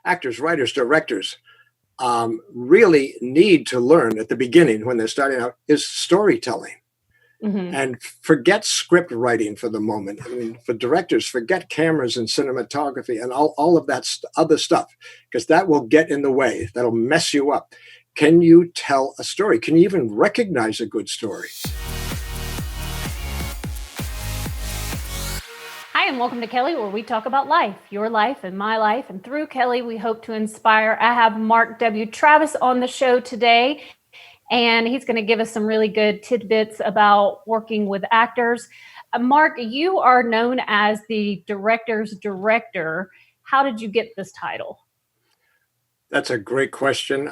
actors, writers, directors really need to learn at the beginning when they're starting out is storytelling. Hmm. And forget script writing for the moment. I mean, for directors, forget cameras and cinematography and all of that other stuff, because that will get in the way. That'll mess you up. Can you tell a story? Can you even recognize a good story? Hi, and welcome to Kelly, where we talk about life, your life and my life. And through Kelly, we hope to inspire. I have Mark W. Travis on the show today, and he's going to give us some really good tidbits about working with actors. Mark, you are known as the director's director. How did you get this title? That's a great question.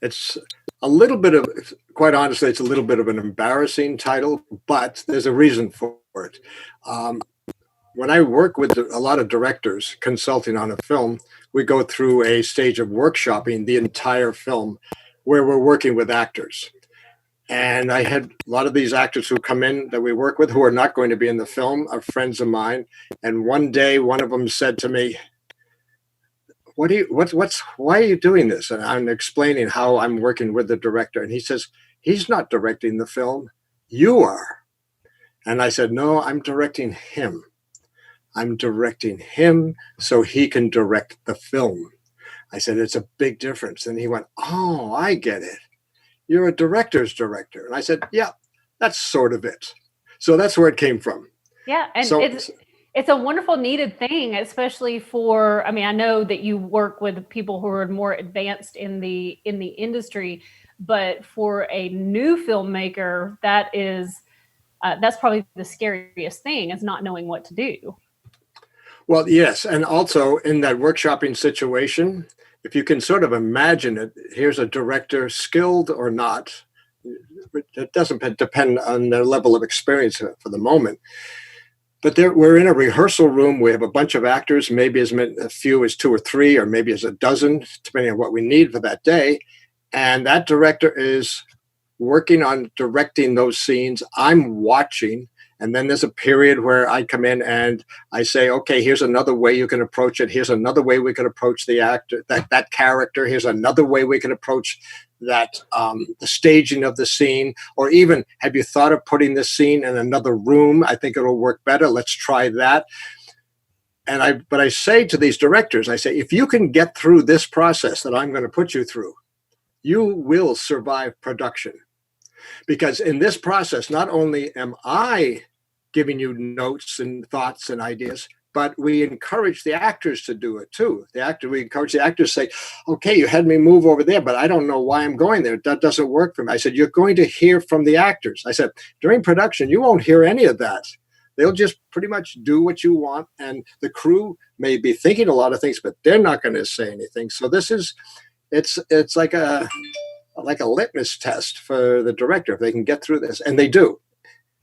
It's a little bit of, quite honestly, it's a little bit of an embarrassing title, but there's a reason for it. When I work with a lot of directors consulting on a film, we go through a stage of workshopping the entire film where we're working with actors. And I had a lot of these actors who come in that we work with who are not going to be in the film, are friends of mine. And one day, one of them said to me, why are you doing this? And I'm explaining how I'm working with the director. And he says, he's not directing the film, you are. And I said, no, I'm directing him. I'm directing him so he can direct the film. I said, it's a big difference. And he went, oh, I get it. You're a director's director. And I said, yeah, that's sort of it. So that's where it came from. Yeah, and so, it's a wonderful needed thing, especially for, I mean, I know that you work with people who are more advanced in the industry, but for a new filmmaker, that's probably the scariest thing, is not knowing what to do. Well, yes. And also in that workshopping situation, if you can sort of imagine it, here's a director, skilled or not. It doesn't depend on their level of experience for the moment. But we're in a rehearsal room. We have a bunch of actors, maybe as few as 2 or 3, or maybe as a dozen, depending on what we need for that day. And that director is working on directing those scenes. I'm watching. And then there's a period where I come in and I say, okay, here's another way you can approach it. Here's another way we can approach the actor, that character. Here's another way we can approach that, the staging of the scene. Or even, have you thought of putting this scene in another room? I think it'll work better. Let's try that. But I say to these directors, I say, if you can get through this process that I'm going to put you through, you will survive production. Because in this process, not only am I giving you notes and thoughts and ideas, but we encourage the actors to do it too. We encourage the actors to say, okay, you had me move over there, but I don't know why I'm going there. That doesn't work for me. I said, you're going to hear from the actors. I said, during production, you won't hear any of that. They'll just pretty much do what you want. And the crew may be thinking a lot of things, but they're not going to say anything. So it's like a litmus test for the director if they can get through this, and they do.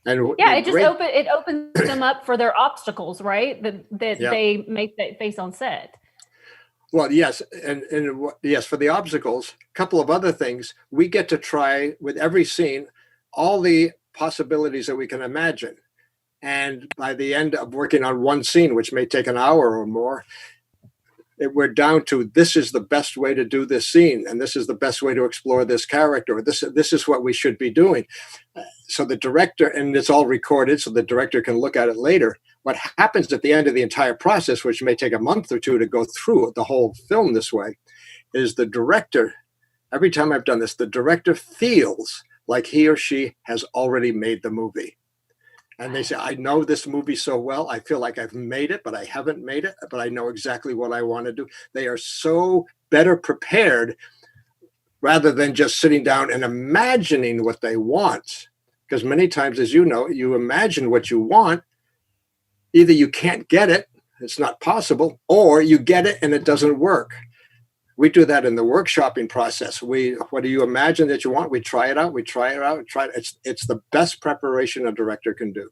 And yeah, it opens them up for their obstacles, right? That they make that face on set. Well, yes, and yes, for the obstacles, a couple of other things. We get to try with every scene all the possibilities that we can imagine. And by the end of working on one scene, which may take an hour or more, we're down to, this is the best way to do this scene, and this is the best way to explore this character, or this is what we should be doing. So the director, and it's all recorded so the director can look at it later. What happens at the end of the entire process, which may take a month or 2 to go through the whole film this way, is the director, every time I've done this, the director feels like he or she has already made the movie. And they say, I know this movie so well. I feel like I've made it, but I haven't made it, but I know exactly what I want to do. They are so better prepared rather than just sitting down and imagining what they want. Because many times, as you know, you imagine what you want. Either you can't get it, it's not possible, or you get it and it doesn't work. We do that in the workshopping process. What do you imagine that you want? We try it out. It's the best preparation a director can do.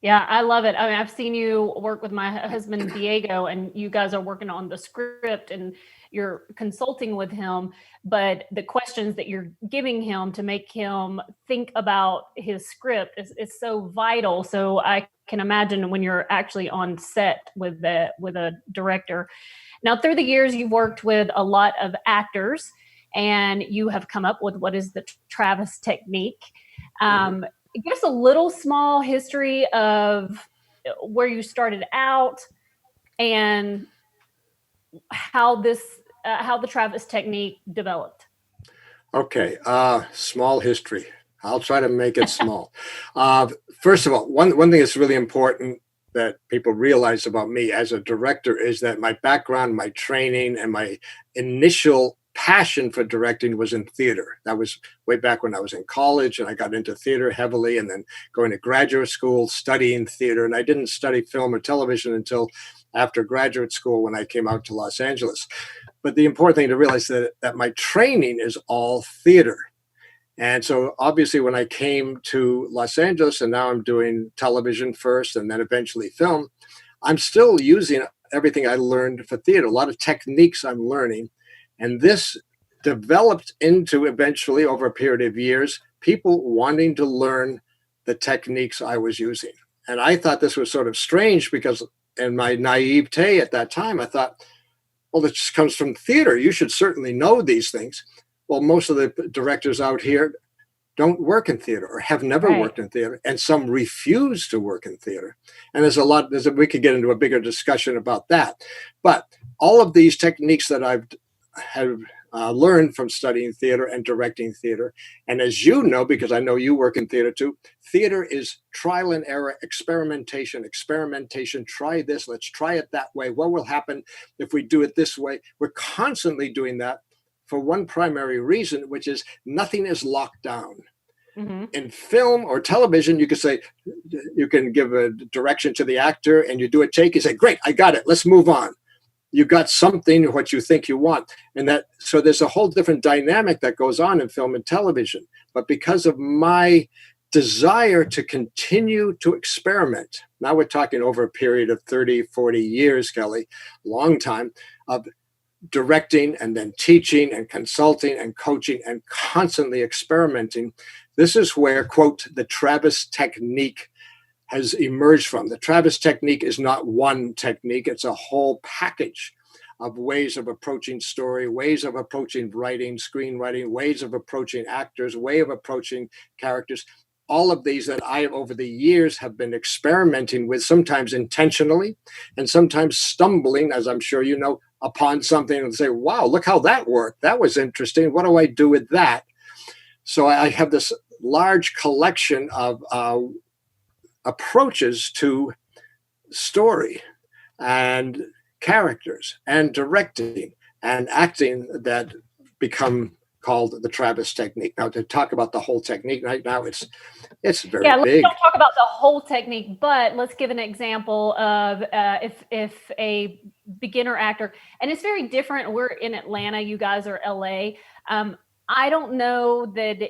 Yeah, I love it. I mean, I've seen you work with my husband Diego, and you guys are working on the script and you're consulting with him. But the questions that you're giving him to make him think about his script is so vital. So I can imagine when you're actually on set with a director. Now, through the years, you've worked with a lot of actors, and you have come up with what is the Travis technique. Mhm. Give us a little small history of where you started out and how the Travis technique developed. Okay, small history. I'll try to make it small. Uh, First of all, one thing that's really important that people realize about me as a director is that my background, my training, and my initial passion for directing was in theater. That was way back when I was in college, and I got into theater heavily, and then going to graduate school, studying theater. And I didn't study film or television until after graduate school when I came out to Los Angeles. But the important thing to realize that my training is all theater. And so obviously when I came to Los Angeles and now I'm doing television first and then eventually film, I'm still using everything I learned for theater, a lot of techniques I'm learning. And this developed into eventually over a period of years, people wanting to learn the techniques I was using. And I thought this was sort of strange because in my naivete at that time, I thought, well, it just comes from theater. You should certainly know these things. Well, most of the directors out here don't work in theater or have never Right. worked in theater, and some refuse to work in theater. And we could get into a bigger discussion about that. But all of these techniques that I've have learned from studying theater and directing theater, and as you know, because I know you work in theater too, theater is trial and error, experimentation. Try this, let's try it that way. What will happen if we do it this way? We're constantly doing that for one primary reason, which is nothing is locked down. Mm-hmm. In film or television, you could say, you can give a direction to the actor and you do a take, you say, great, I got it, let's move on. You got something, what you think you want. And that, so there's a whole different dynamic that goes on in film and television. But because of my desire to continue to experiment, now we're talking over a period of 30, 40 years, Kelly, long time, of directing and then teaching and consulting and coaching and constantly experimenting. This is where, quote, the Travis technique has emerged from. The Travis technique is not one technique, it's a whole package of ways of approaching story, ways of approaching writing, screenwriting, ways of approaching actors, way of approaching characters. All of these that I, over the years, have been experimenting with, sometimes intentionally and sometimes stumbling, as I'm sure you know, upon something and say, wow, look how that worked. That was interesting. What do I do with that? So I have this large collection of approaches to story and characters and directing and acting that become called the Travis technique. Now, to talk about the whole technique right now, it's very Yeah, let's big. don't talk about the whole technique, but let's give an example of if a beginner actor, and it's very different. We're in Atlanta, you guys are LA. I don't know that.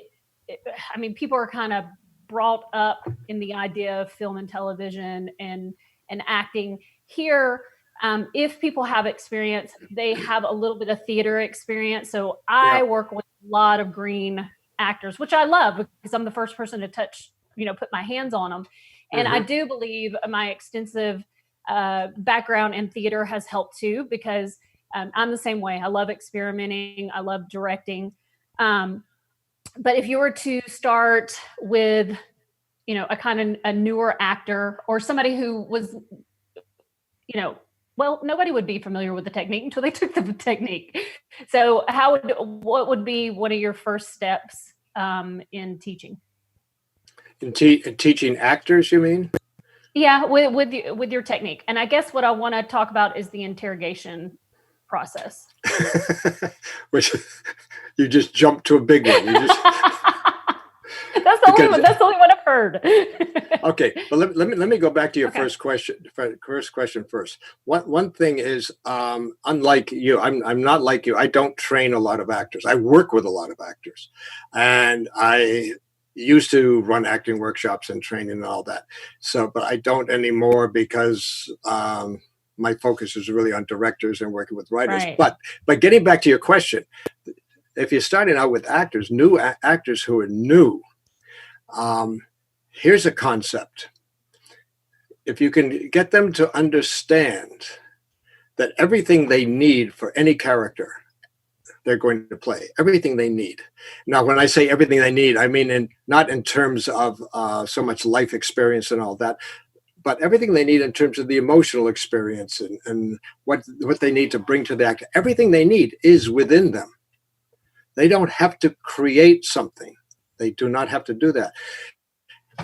I mean, people are kind of brought up in the idea of film and television and acting here. If people have experience, they have a little bit of theater experience. So Yeah. I work with a lot of green actors, which I love because I'm the first person to touch, put my hands on them. And I Mm-hmm. do believe my extensive background in theater has helped too, because I'm the same way. I love experimenting. I love directing. But if you were to start with, a kind of a newer actor or somebody who was, well, nobody would be familiar with the technique until they took the technique. So what would be one of your first steps in teaching? In teaching actors, you mean? Yeah, with your technique. And I guess what I want to talk about is the interrogation process. Which you just jumped to a big one. You just That's the only one. That's the only one I've heard. Okay, but let me go back to your Okay. first question. First question first. One thing is, unlike you, I'm not like you. I don't train a lot of actors. I work with a lot of actors, and used to run acting workshops and training and all that. So, but I don't anymore because my focus is really on directors and working with writers. Right. But getting back to your question, if you're starting out with actors, new actors who are new, here's a concept. If you can get them to understand that everything they need for any character, they're going to play everything they need. Now, when I say everything they need, I mean not in terms of so much life experience and all that, but everything they need in terms of the emotional experience and what they need to bring to the actor. Everything they need is within them. They don't have to create something. They do not have to do that.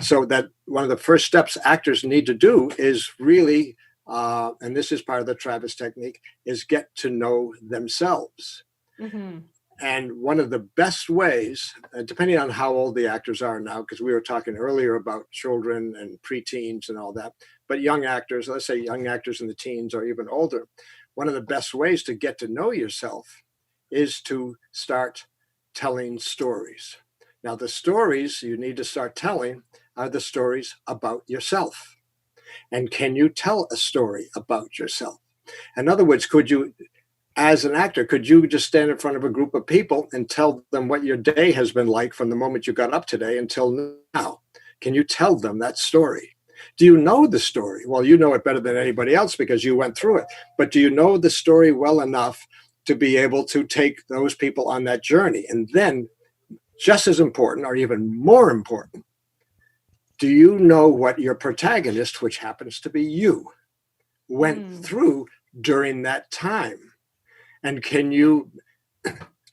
So that one of the first steps actors need to do is really, and this is part of the Travis technique, is get to know themselves. Mm-hmm. And one of the best ways, depending on how old the actors are now, because we were talking earlier about children and preteens and all that, but young actors, let's say young actors in the teens or even older, one of the best ways to get to know yourself is to start telling stories. Now, the stories you need to start telling are the stories about yourself. And can you tell a story about yourself? In other words, could you, as an actor, could you just stand in front of a group of people and tell them what your day has been like from the moment you got up today until now? Can you tell them that story? Do you know the story? Well, you know it better than anybody else because you went through it. But do you know the story well enough to be able to take those people on that journey? And then, just as important, or even more important, do you know what your protagonist, which happens to be you, went through during that time? And can you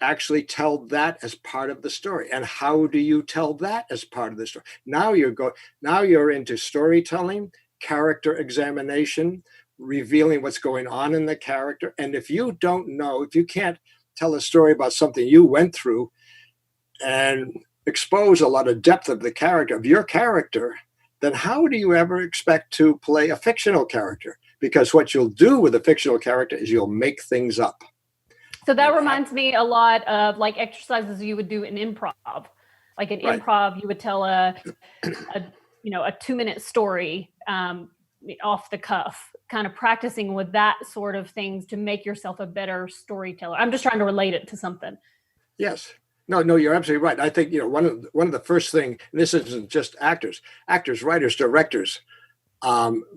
actually tell that as part of the story? And how do you tell that as part of the story? Now you're into storytelling, character examination, revealing what's going on in the character. And if you don't know, if you can't tell a story about something you went through and expose a lot of depth of the character, of your character, then how do you ever expect to play a fictional character? Because what you'll do with a fictional character is you'll make things up. So that reminds me a lot of like exercises you would do in improv. Like in improv, you would tell a 2-minute story off the cuff, kind of practicing with that sort of things to make yourself a better storyteller. I'm just trying to relate it to something. Yes. No, you're absolutely right. I think, one of the first thing, and this isn't just actors, writers, directors,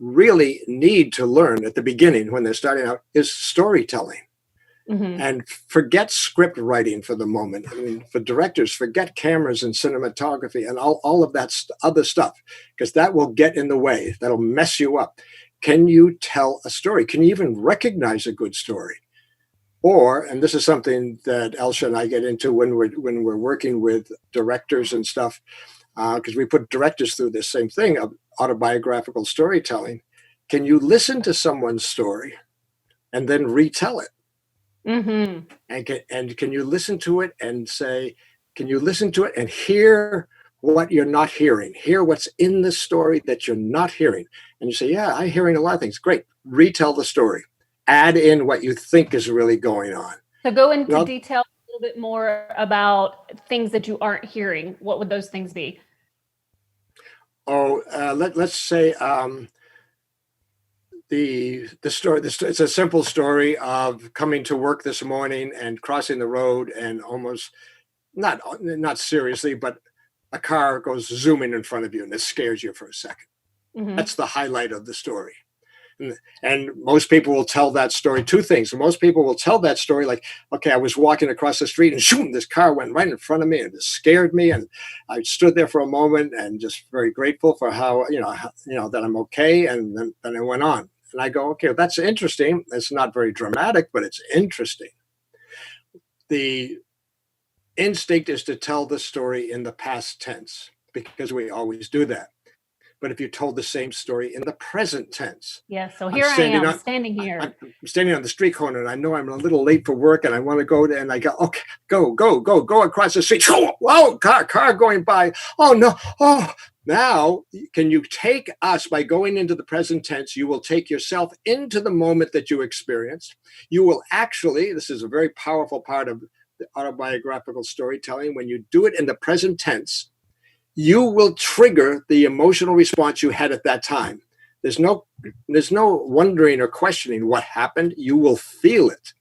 really need to learn at the beginning when they're starting out is storytelling. Mm-hmm. And forget script writing for the moment. I mean, for directors, forget cameras and cinematography and all of that other stuff, because that will get in the way. That'll mess you up. Can you tell a story? Can you even recognize a good story? Or, and this is something that Elsha and I get into when we're working with directors and stuff, because we put directors through this same thing of autobiographical storytelling. Can you listen to someone's story and then retell it? Mm-hmm. And can you listen to it and say, can you listen to it and hear what you're not hearing? Hear what's in the story that you're not hearing. And you say, yeah, I'm hearing a lot of things. Great. Retell the story. Add in what you think is really going on. So go into detail a little bit more about things that you aren't hearing. What would those things be? Let's say the story. It's a simple story of coming to work this morning and crossing the road and almost not seriously, but a car goes zooming in front of you and it scares you for a second. Mm-hmm. That's the highlight of the story. And most people will tell that story. Two things. Most people will tell that story like, okay, I was walking across the street and shoom, this car went right in front of me and it scared me. And I stood there for a moment and just very grateful for how that I'm okay. And then I went on. And I go, okay, that's interesting. It's not very dramatic, but it's interesting. The instinct is to tell the story in the past tense because we always do that. But if you told the same story in the present tense. Yeah, so here I am standing here. I'm standing on the street corner and I know I'm a little late for work and I want to go and I go, okay, go across the street. Whoa, car going by. Oh, no. Oh, now can you take us by going into the present tense? You will take yourself into the moment that you experienced. You will actually, this is a very powerful part of the autobiographical storytelling. When you do it in the present tense, you will trigger the emotional response you had at that time. There's no wondering or questioning what happened. You will feel it.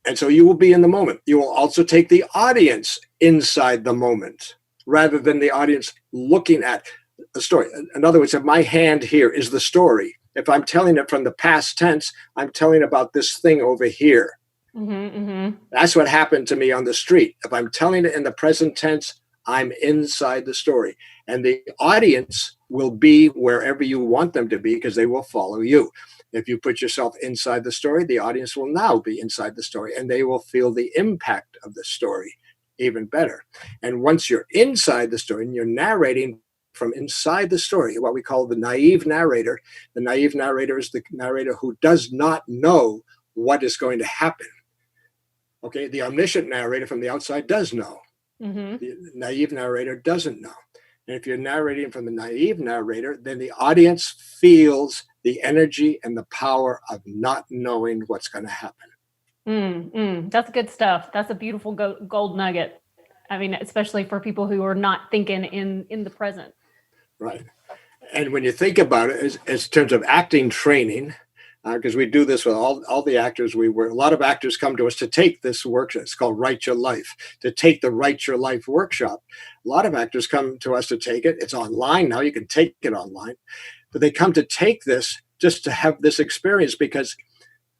And so you will be in the moment. You will also take the audience inside the moment rather than the audience looking at the story. In other words, if my hand here is the story, if I'm telling it from the past tense, I'm telling about this thing over here. That's what happened to me on the street. If I'm telling it in the present tense, I'm inside the story. And the audience will be wherever you want them to be because they will follow you. If you put yourself inside the story, the audience will now be inside the story and they will feel the impact of the story even better. And once you're inside the story and you're narrating from inside the story, what we call the naive narrator is the narrator who does not know what is going to happen. Okay, the omniscient narrator from the outside does know. The naive narrator doesn't know. And if you're narrating from the naive narrator, then the audience feels the energy and the power of not knowing what's going to happen. That's good stuff. That's a beautiful gold nugget. I mean, especially for people who are not thinking in the present. Right. And when you think about it, as in terms of acting training, because we do this with all the actors we work. A lot of actors come to us to take this workshop. It's called Write Your Life, to take the Write Your Life workshop. A lot of actors come to us to take it. It's online now. You can take it online. But they come to take this just to have this experience because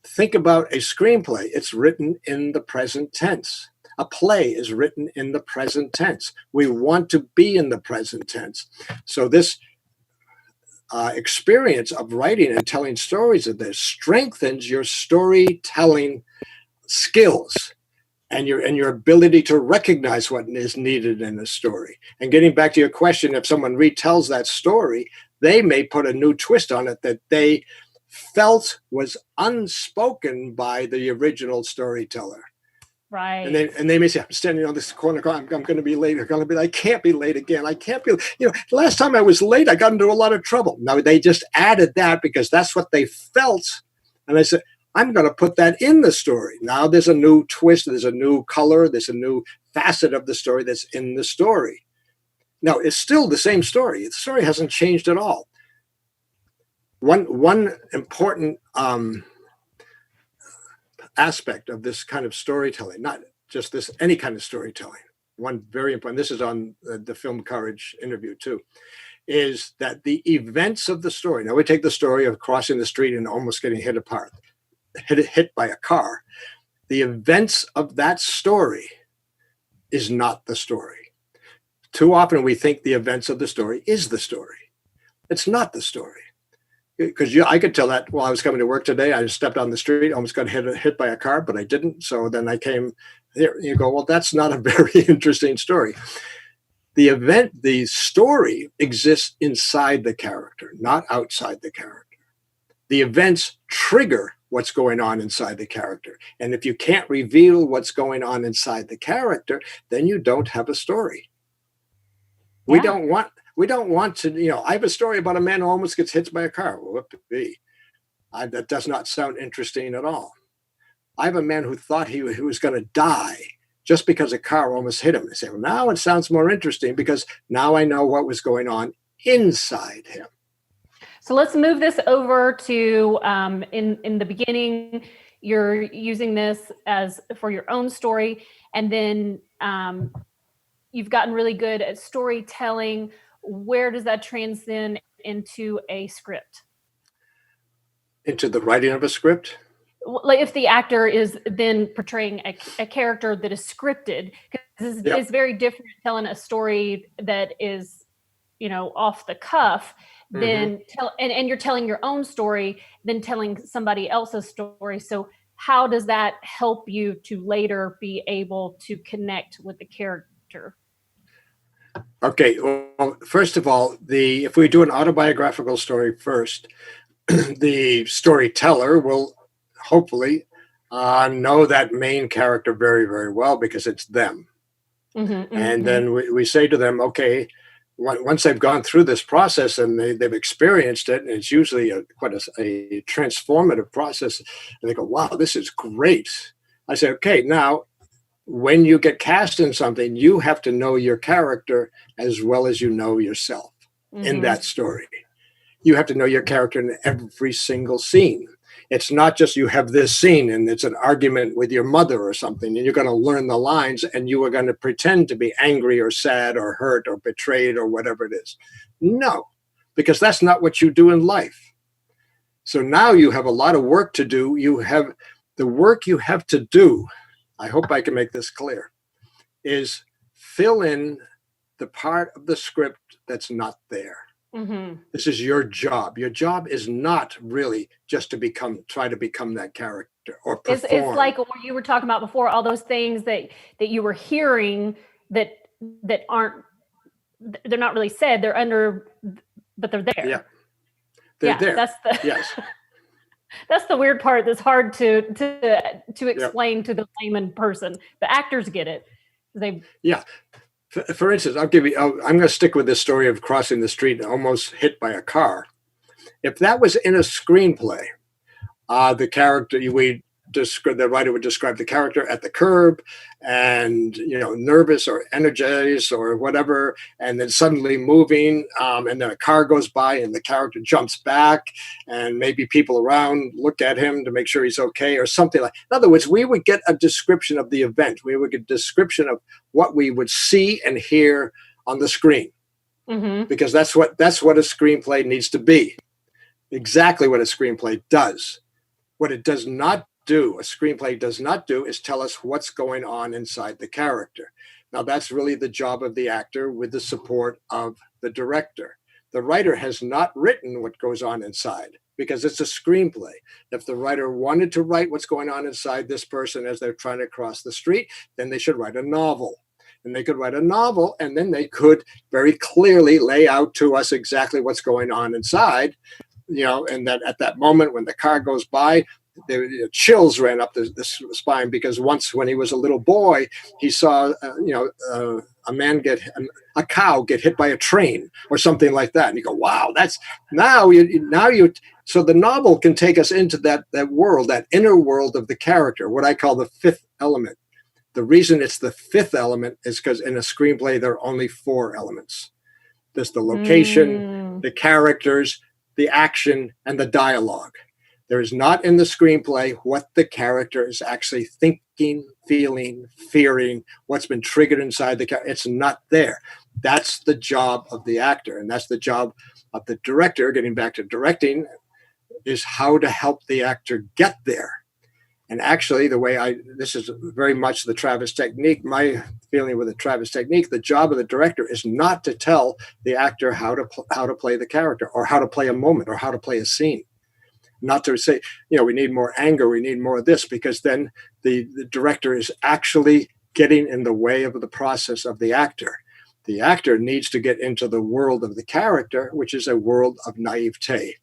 think about a screenplay. It's written in the present tense. A play is written in the present tense. We want to be in the present tense. So this experience of writing and telling stories of this strengthens your storytelling skills and your ability to recognize what is needed in a story. And getting back to your question, if someone retells that story, they may put a new twist on it that they felt was unspoken by the original storyteller. Right. And they may say, I'm standing on this corner, I'm going to be late. I'm going to be, I can't be late again. I can't be, last time I was late, I got into a lot of trouble. Now they just added that because that's what they felt. And I said, I'm going to put that in the story. Now there's a new twist. There's a new color. There's a new facet of the story that's in the story. Now it's still the same story. The story hasn't changed at all. One important, aspect of this kind of storytelling, not just this, any kind of storytelling. One very important, this is on the Film Courage interview too, is that the events of the story, now we take the story of crossing the street and almost getting hit by a car. The events of that story is not the story. Too often we think the events of the story is the story. It's not the story. Because I could tell that while I was coming to work today, I stepped on the street, almost got hit by a car, but I didn't. So then I came here. You go, well, that's not a very interesting story. The story exists inside the character, not outside the character. The events trigger what's going on inside the character. And if you can't reveal what's going on inside the character, then you don't have a story. Yeah. We don't want to, I have a story about a man who almost gets hit by a car. Well, what could be? That does not sound interesting at all. I have a man who thought he was going to die just because a car almost hit him. I say, well, now it sounds more interesting because now I know what was going on inside him. So let's move this over to in the beginning, you're using this as for your own story, and then you've gotten really good at storytelling. Where does that transcend into a script? Into the writing of a script? Like if the actor is then portraying a character that is scripted, because it's very different telling a story that is, off the cuff, then and you're telling your own story, than telling somebody else's story. So how does that help you to later be able to connect with the character? Okay, well, first of all, if we do an autobiographical story first, the storyteller will hopefully know that main character very, very well because it's them. And then we say to them, okay, once they've gone through this process and they've experienced it, and it's usually quite a transformative process, and they go, wow, this is great. I say, okay, now when you get cast in something, you have to know your character as well as you know yourself in that story. You have to know your character in every single scene. It's not just you have this scene and it's an argument with your mother or something, and you're going to learn the lines and you are going to pretend to be angry or sad or hurt or betrayed or whatever it is. No, because that's not what you do in life. So now you have a lot of work to do. You have the work you have to do. I hope I can make this clear, is fill in the part of the script that's not there. This is your job. Your job is not really just to try to become that character or perform. It's like what you were talking about before, all those things that you were hearing that aren't, they're not really said, they're under, but they're there. Yeah. They're there. Yes. That's the weird part that's hard to explain to the layman person. The actors get it. Yeah. For instance, I'm going to stick with this story of crossing the street and almost hit by a car. If that was in a screenplay, the writer would describe the character at the curb and, nervous or energized or whatever, and then suddenly moving, and then a car goes by and the character jumps back and maybe people around look at him to make sure he's okay or something like that. In other words, we would get a description of the event. We would get a description of what we would see and hear on the screen, because that's what a screenplay needs to be. Exactly what a screenplay does. What it does not do, a screenplay does not do, is tell us what's going on inside the character. Now, that's really the job of the actor with the support of the director. The writer has not written what goes on inside because it's a screenplay. If the writer wanted to write what's going on inside this person as they're trying to cross the street, then they should write a novel. And they could write a novel, and then they could very clearly lay out to us exactly what's going on inside. And that at that moment when the car goes by, the chills ran up the spine, because once when he was a little boy, he saw, a cow get hit by a train or something like that. And you go, wow, that's so the novel can take us into that world, that inner world of the character, what I call the fifth element. The reason it's the fifth element is because in a screenplay, there are only 4 elements. There's the location, the characters, the action, and the dialogue. There is not in the screenplay what the character is actually thinking, feeling, fearing, what's been triggered inside the character. It's not there. That's the job of the actor, and that's the job of the director, getting back to directing, is how to help the actor get there. And actually, this is very much the Travis technique. My feeling with the Travis technique, the job of the director is not to tell the actor how to play the character or how to play a moment or how to play a scene. Not to say, we need more anger, we need more of this, because then the director is actually getting in the way of the process of the actor. The actor needs to get into the world of the character, which is a world of naivete,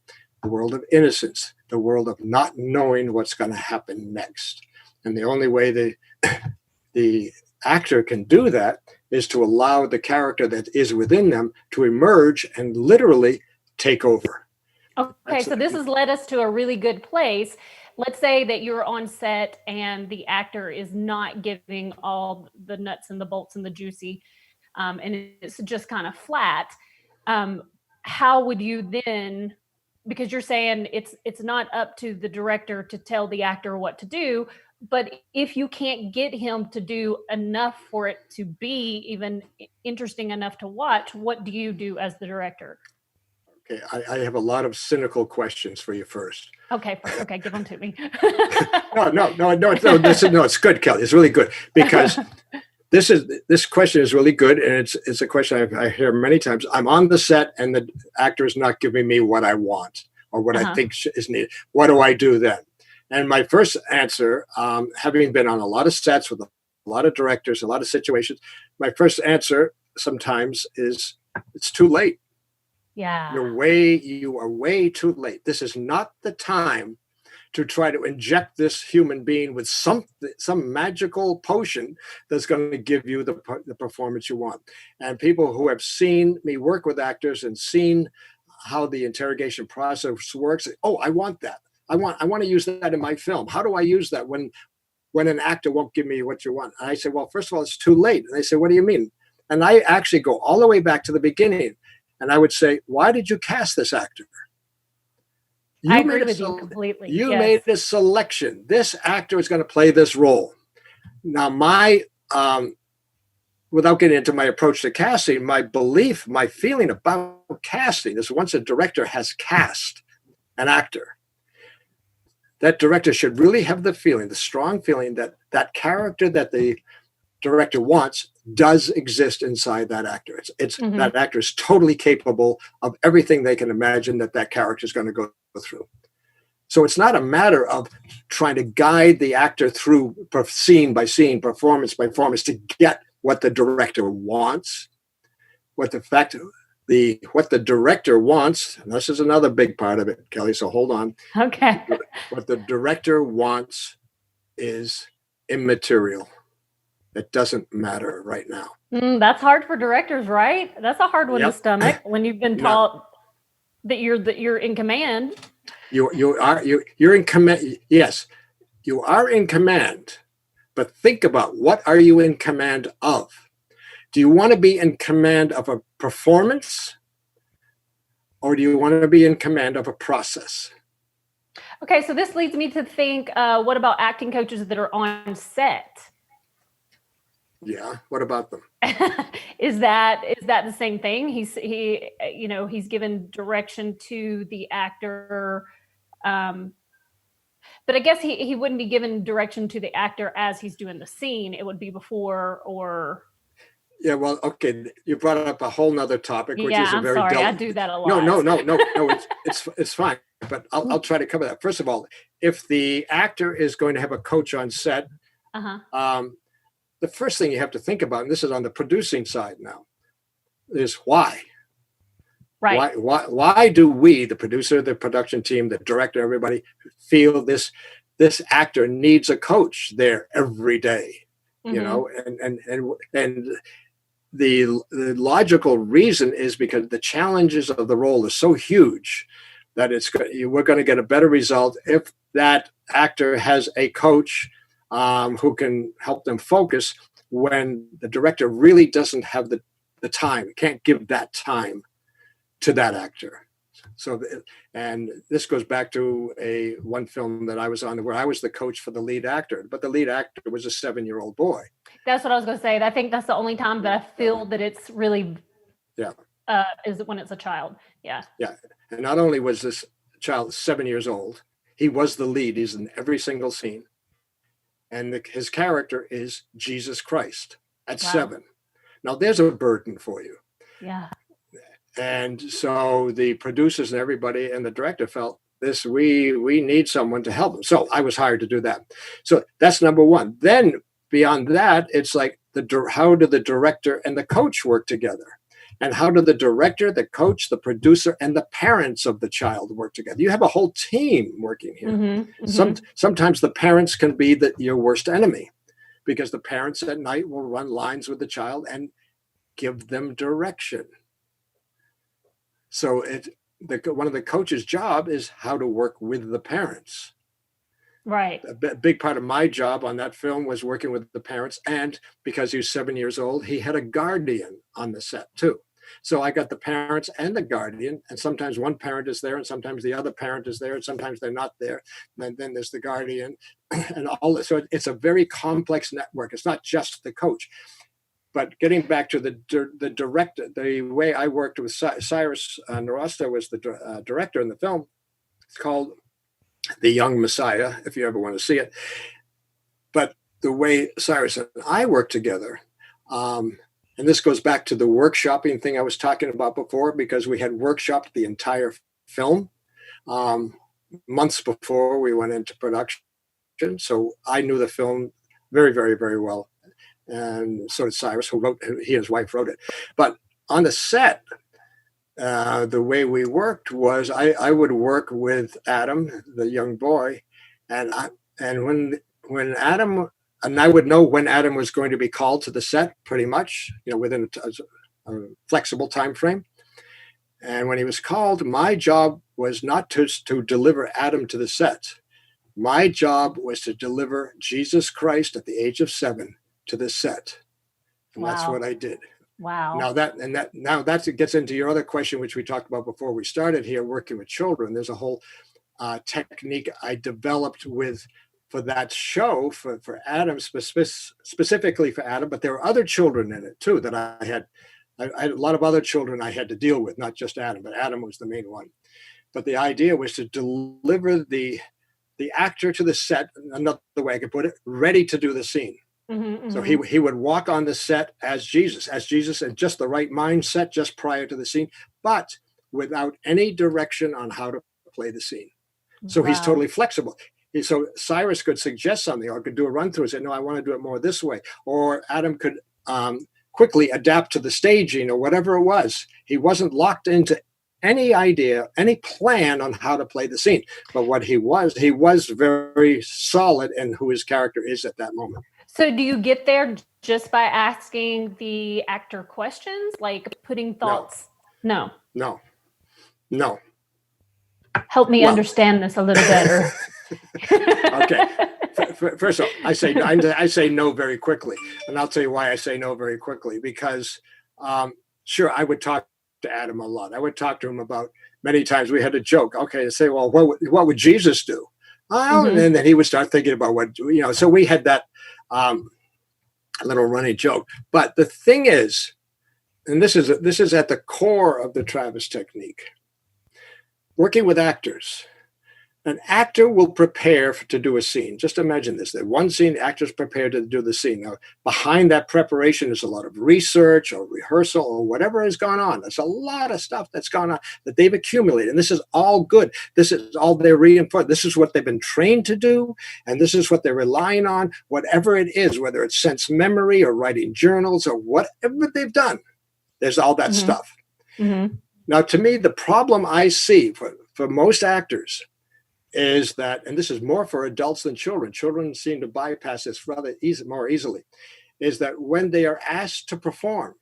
the world of innocence, the world of not knowing what's going to happen next. And the only way the actor can do that is to allow the character that is within them to emerge and literally take over. Okay, so this has led us to a really good place. Let's say that you're on set and the actor is not giving all the nuts and the bolts and the juicy, and it's just kind of flat. How would you then, because you're saying it's not up to the director to tell the actor what to do, but if you can't get him to do enough for it to be even interesting enough to watch, what do you do as the director? Okay, I have a lot of cynical questions for you first. Okay, give them to me. No, it's good, Kelly. It's really good, because this question is really good, and it's a question I hear many times. I'm on the set, and the actor is not giving me what I want or what I think is needed. What do I do then? And my first answer, having been on a lot of sets with a lot of directors, a lot of situations, my first answer sometimes is it's too late. Yeah. You are way too late. This is not the time to try to inject this human being with some magical potion that's going to give you the performance you want. And people who have seen me work with actors and seen how the interrogation process works, I want that. I want to use that in my film. How do I use that when when an actor won't give me what you want. And I say, well, first of all, it's too late. And they say, what do you mean? And I actually go all the way back to the beginning. And I would say, why did you cast this actor? I agree with you completely. You Yes. made a selection. This actor is going to play this role. Now, without getting into my approach to casting, my belief, my feeling about casting is once a director has cast an actor, that director should really have the feeling, the strong feeling that that character that the director wants does exist inside that actor. It's that actor is totally capable of everything they can imagine that character is going to go through. So it's not a matter of trying to guide the actor through scene by scene, performance by performance to get what the director wants. What the director wants, and this is another big part of it, Kelly, so hold on. Okay. What the director wants is immaterial. It doesn't matter right now. That's hard for directors, right? That's a hard one to stomach when you've been taught that you're in command. You're in command. Yes, you are in command. But think about, what are you in command of? Do you want to be in command of a performance, or do you want to be in command of a process? Okay, so this leads me to think, what about acting coaches that are on set? Yeah, what about them? Is that the same thing? He's given direction to the actor, but I guess he wouldn't be given direction to the actor as he's doing the scene. It would be before or. Yeah, well, okay. You brought up a whole nother topic, which is a very sorry. I do that a lot. No. It's fine. But I'll try to cover that. First of all, if the actor is going to have a coach on set, the first thing you have to think about, and this is on the producing side now, is why. Right. Why do we, the producer, the production team, the director, everybody, feel this actor needs a coach there every day? You know, and the logical reason is because the challenges of the role are so huge that we're going to get a better result if that actor has a coach who can help them focus when the director really doesn't have the time, can't give that time to that actor. So, and this goes back to one film that I was on where I was the coach for the lead actor, but the lead actor was a 7-year-old boy. That's what I was going to say. I think that's the only time that I feel that it's really, is when it's a child. Yeah. Yeah. And not only was this child 7 years old, he was the lead. He's in every single scene. And his character is Jesus Christ at 7. Now there's a burden for you. Yeah. And so the producers and everybody and the director felt we need someone to help them. So I was hired to do that. So that's number one. Then beyond that, it's like how do the director and the coach work together? And how do the director, the coach, the producer, and the parents of the child work together? You have a whole team working here. Sometimes the parents can be your worst enemy, because the parents at night will run lines with the child and give them direction. So one of the coach's job is how to work with the parents. Right. A big part of my job on that film was working with the parents. And because he was 7 years old, he had a guardian on the set too. So I got the parents and the guardian, and sometimes one parent is there and sometimes the other parent is there and sometimes they're not there. And then there's the guardian and all this. So it's a very complex network. It's not just the coach. But getting back to the director, the way I worked with Cyrus Norosta was the director in the film. It's called The Young Messiah, if you ever want to see it. But the way Cyrus and I worked together, and this goes back to the workshopping thing I was talking about before, because we had workshopped the entire film months before we went into production. So I knew the film very, very, very well. And so did Cyrus, he and his wife wrote it. But on the set, the way we worked was I would work with Adam, the young boy, and when Adam, and I would know when Adam was going to be called to the set, pretty much, within a flexible time frame. And when he was called, my job was not to deliver Adam to the set. My job was to deliver Jesus Christ at the age of 7 to the set. And that's what Wow. I did. Wow. Now that gets into your other question, which we talked about before we started here, working with children. There's a whole technique I developed for that show for Adam, specifically for Adam, but there were other children in it too that I had a lot of other children I had to deal with, not just Adam, but Adam was the main one. But the idea was to deliver the actor to the set, another way I could put it, ready to do the scene. Mm-hmm, So mm-hmm. he would walk on the set as Jesus, and just the right mindset just prior to the scene, but without any direction on how to play the scene. So he's Wow. totally flexible. So Cyrus could suggest something or could do a run through and say, no, I want to do it more this way. Or Adam could quickly adapt to the staging or whatever it was. He wasn't locked into any idea, any plan on how to play the scene. But what he was very solid in who his character is at that moment. So do you get there just by asking the actor questions, like putting thoughts? No. Help me understand this a little better. Okay. First of all, I say no very quickly, and I'll tell you why I say no very quickly. Because, sure, I would talk to Adam a lot. I would talk to him about many times. We had a joke. Okay, to say, well, what would Jesus do? Mm-hmm. And then he would start thinking about what. So we had that little running joke. But the thing is, and this is at the core of the Travis technique. Working with actors, an actor will prepare to do a scene. Just imagine this: that one scene, actors prepare to do the scene. Now, behind that preparation is a lot of research or rehearsal or whatever has gone on. There's a lot of stuff that's gone on that they've accumulated, and this is all good. This is all they're reinforced. This is what they've been trained to do, and this is what they're relying on. Whatever it is, whether it's sense memory or writing journals or whatever they've done, there's all that stuff. Mm-hmm. Now, to me, the problem I see for most actors is that, and this is more for adults than children. Children seem to bypass this more easily, is that when they are asked to perform,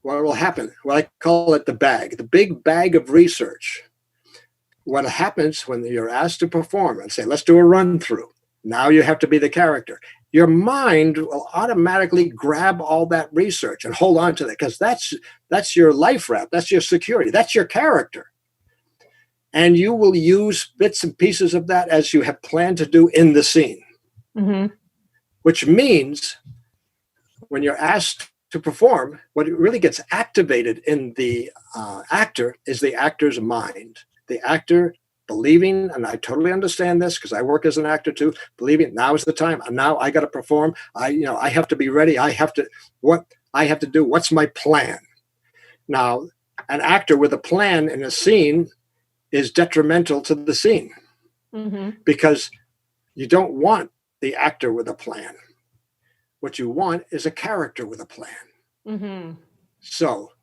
what will happen? Well, I call it the big bag of research. What happens when you're asked to perform and say, let's do a run through. Now you have to be the character. Your mind will automatically grab all that research and hold on to that, because that's your life raft. That's your security. That's your character. And you will use bits and pieces of that as you have planned to do in the scene. Mm-hmm. Which means when you're asked to perform, what really gets activated in the actor is the actor's mind. The actor believing, and I totally understand this because I work as an actor too, believing now is the time. Now I got to perform. I have to be ready. What I have to do. What's my plan? Now, an actor with a plan in a scene is detrimental to the scene, because you don't want the actor with a plan. What you want is a character with a plan. Mm-hmm. So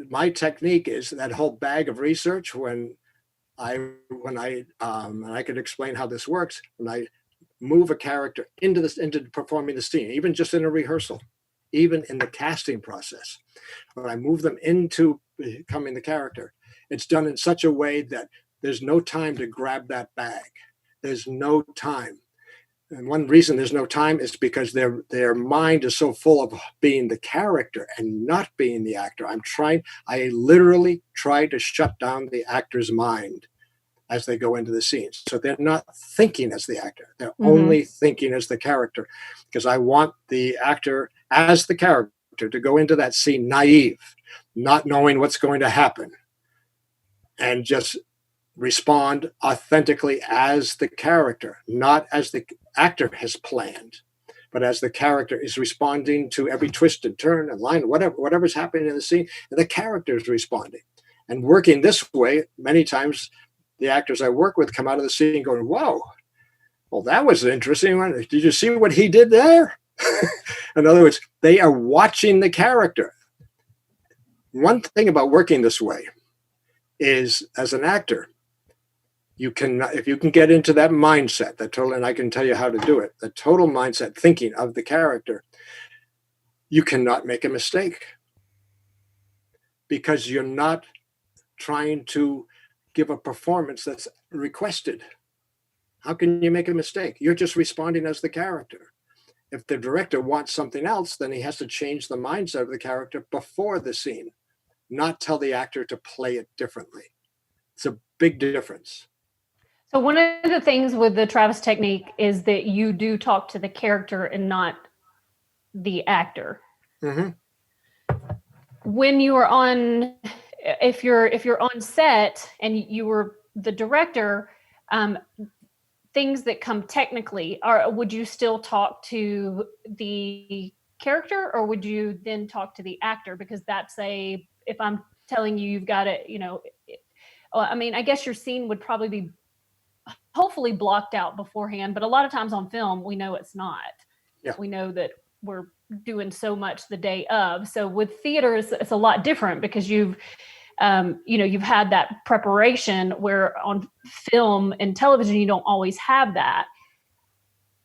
my technique is that whole bag of research. When I could explain how this works, when I move a character into performing the scene, even just in a rehearsal, even in the casting process, when I move them into becoming the character, it's done in such a way that there's no time to grab that bag. There's no time. And one reason there's no time is because their mind is so full of being the character and not being the actor. I literally try to shut down the actor's mind as they go into the scenes. So they're not thinking as the actor. They're only thinking as the character, because I want the actor as the character to go into that scene naive, not knowing what's going to happen, and just respond authentically as the character, not as the actor has planned, but as the character is responding to every twist and turn and line, whatever's happening in the scene, and the character is responding. And working this way, many times the actors I work with come out of the scene going, whoa, well, that was an interesting one. Did you see what he did there? In other words, they are watching the character. One thing about working this way is, as an actor, if you can get into that mindset, and I can tell you how to do it, the total mindset thinking of the character, you cannot make a mistake, because you're not trying to give a performance that's requested? How can you make a mistake? You're just responding as the character. If the director wants something else, then he has to change the mindset of the character before the scene, not tell the actor to play it differently. It's a big difference. So one of the things with the Travis technique is that you do talk to the character and not the actor. Mm-hmm. When you are on, if you're on set and you were the director, things that come technically, would you still talk to the character, or would you then talk to the actor? Because that's if I'm telling you you've got to, I mean, I guess your scene would probably be hopefully blocked out beforehand, but a lot of times on film, we know it's not. Yeah. We know that we're doing so much the day of. So with theater, it's a lot different because you've had that preparation, where on film and television, you don't always have that.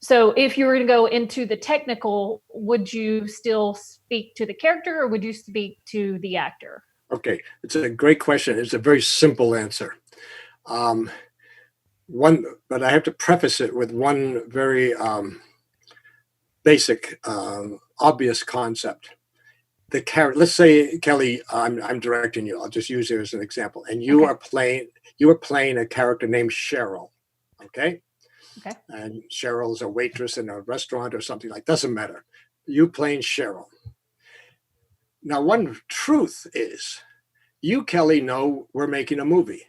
So if you were to go into the technical, would you still speak to the character, or would you speak to the actor? Okay, it's a great question. It's a very simple answer. But I have to preface it with one very basic, obvious concept. The character. Let's say, Kelly, I'm directing you. I'll just use you as an example, and you are playing a character named Cheryl. Okay. Okay. And Cheryl is a waitress in a restaurant or something like. Doesn't matter. You playing Cheryl. Now, one truth is, you, Kelly, know we're making a movie.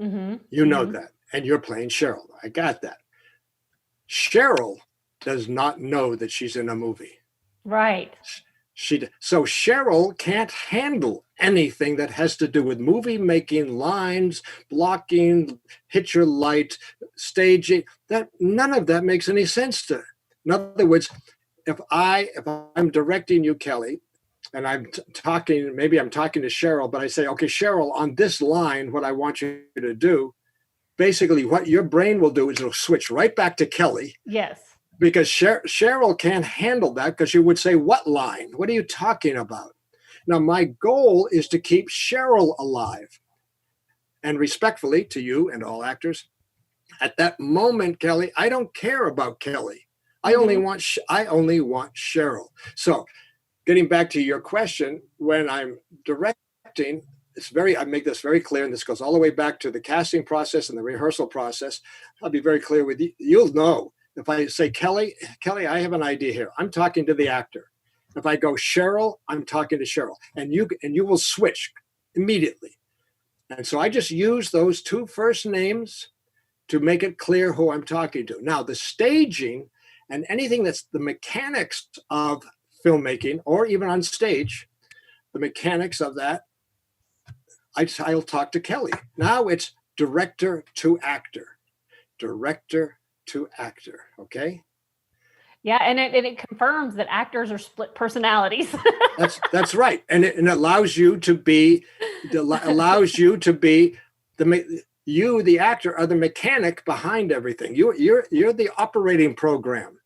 Mm-hmm. You know that. And you're playing Cheryl. I got that. Cheryl does not know that she's in a movie. Right. So Cheryl can't handle anything that has to do with movie making, lines, blocking, hit your light, staging. None of that makes any sense to her. In other words, if I'm directing you, Kelly, and I'm talking to Cheryl, but I say, okay, Cheryl, on this line, what I want you to do, basically what your brain will do is it'll switch right back to Kelly. Yes. Because Cheryl can't handle that, because you would say, what line? What are you talking about? Now, my goal is to keep Cheryl alive. And respectfully to you and all actors, at that moment, Kelly, I don't care about Kelly. I only want Cheryl. So getting back to your question, when I'm directing, I make this very clear, and this goes all the way back to the casting process and the rehearsal process. I'll be very clear with you. You'll know if I say, Kelly, I have an idea here. I'm talking to the actor. If I go Cheryl, I'm talking to Cheryl, and you will switch immediately. And so I just use those two first names to make it clear who I'm talking to. Now, the staging and anything that's the mechanics of filmmaking, or even on stage, the mechanics of that, I'll talk to Kelly. Now it's director to actor. Director to actor, okay? Yeah, and it confirms that actors are split personalities. That's right, and it allows you to be the actor are the mechanic behind everything. You're the operating program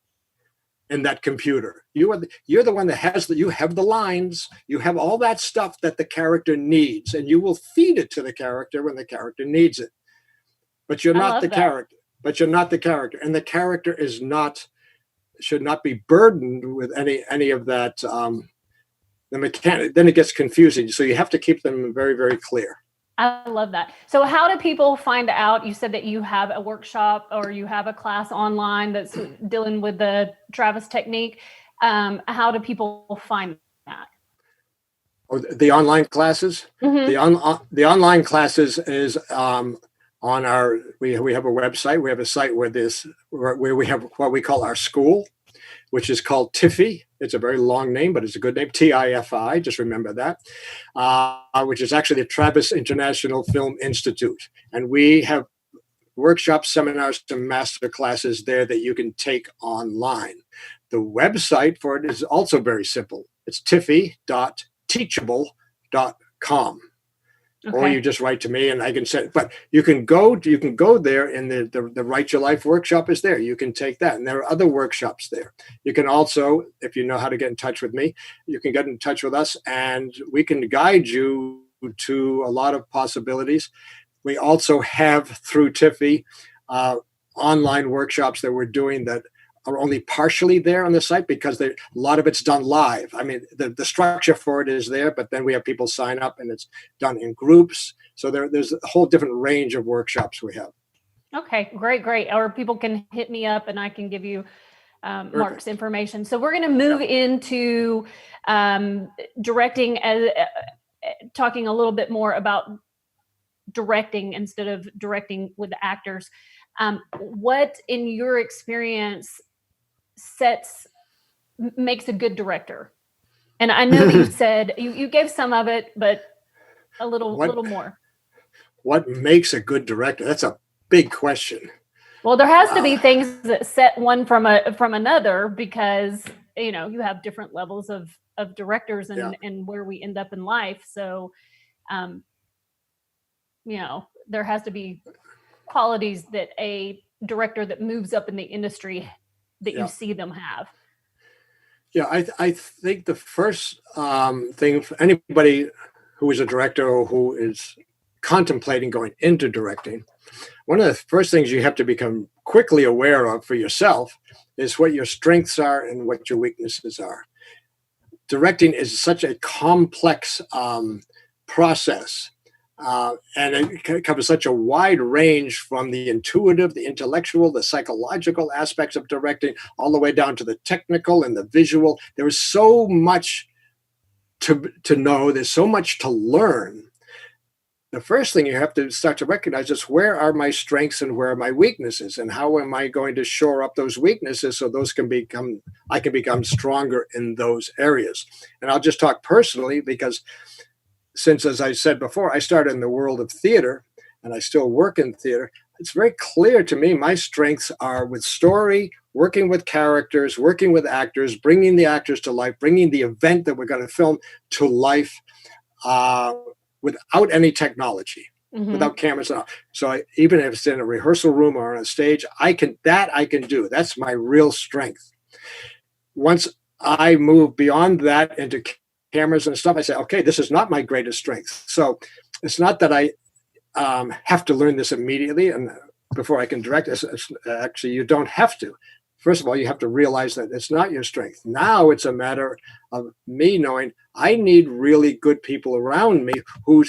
in that computer. You're the one that you have the lines, you have all that stuff that the character needs, and you will feed it to the character when the character needs it. But you're not the character. But you're not the character, and the character should not be burdened with any of that. The mechanic. Then it gets confusing. So you have to keep them very, very clear. I love that. So how do people find out? You said that you have a workshop or you have a class online that's dealing with the Travis technique. How do people find that? Or the online classes? Mm-hmm. The online classes is on we have a website. We have a site where we have what we call our school, which is called TIFI. It's a very long name, but it's a good name, TIFI, just remember that, which is actually the Travis International Film Institute. And we have workshops, seminars, and master classes there that you can take online. The website for it is also very simple. It's tiffy.teachable.com. Okay. Or you just write to me and I can send. But you can go there, and the Write Your Life workshop is there. You can take that, and there are other workshops there. You can also, if you know how to get in touch with me, you can get in touch with us, and we can guide you to a lot of possibilities. We also have through Tiffy online workshops that we're doing that are only partially there on the site because a lot of it's done live. I mean, the structure for it is there, but then we have people sign up and it's done in groups. So there's a whole different range of workshops we have. Okay, great. Or people can hit me up and I can give you Mark's information. So we're going to move into directing, as talking a little bit more about directing instead of directing with the actors. What, in your experience, makes a good director? And I know that you said you gave some of it, but a little more. What makes a good director? That's a big question. Well, there has to be things that set one from another, because you have different levels of directors and where we end up in life. So, there has to be qualities that a director that moves up in the industry that you see them have. Yeah, I think the first thing for anybody who is a director or who is contemplating going into directing, one of the first things you have to become quickly aware of for yourself is what your strengths are and what your weaknesses are. Directing is such a complex process, and it covers such a wide range, from the intuitive, the intellectual, the psychological aspects of directing, all the way down to the technical and the visual. There is so much to know. There's so much to learn. The first thing you have to start to recognize is, where are my strengths and where are my weaknesses, and how am I going to shore up those weaknesses so I can become stronger in those areas. And I'll just talk personally, because since, as I said before, I started in the world of theater and I still work in theater, it's very clear to me my strengths are with story, working with characters, working with actors, bringing the actors to life, bringing the event that we're going to film to life, without any technology, without cameras and all. So even if it's in a rehearsal room or on a stage, I can do. That's my real strength. Once I move beyond that into cameras and stuff, I say, okay, this is not my greatest strength. So it's not that I have to learn this immediately and before I can direct. Actually, you don't have to. First of all, you have to realize that it's not your strength. Now it's a matter of me knowing I need really good people around me who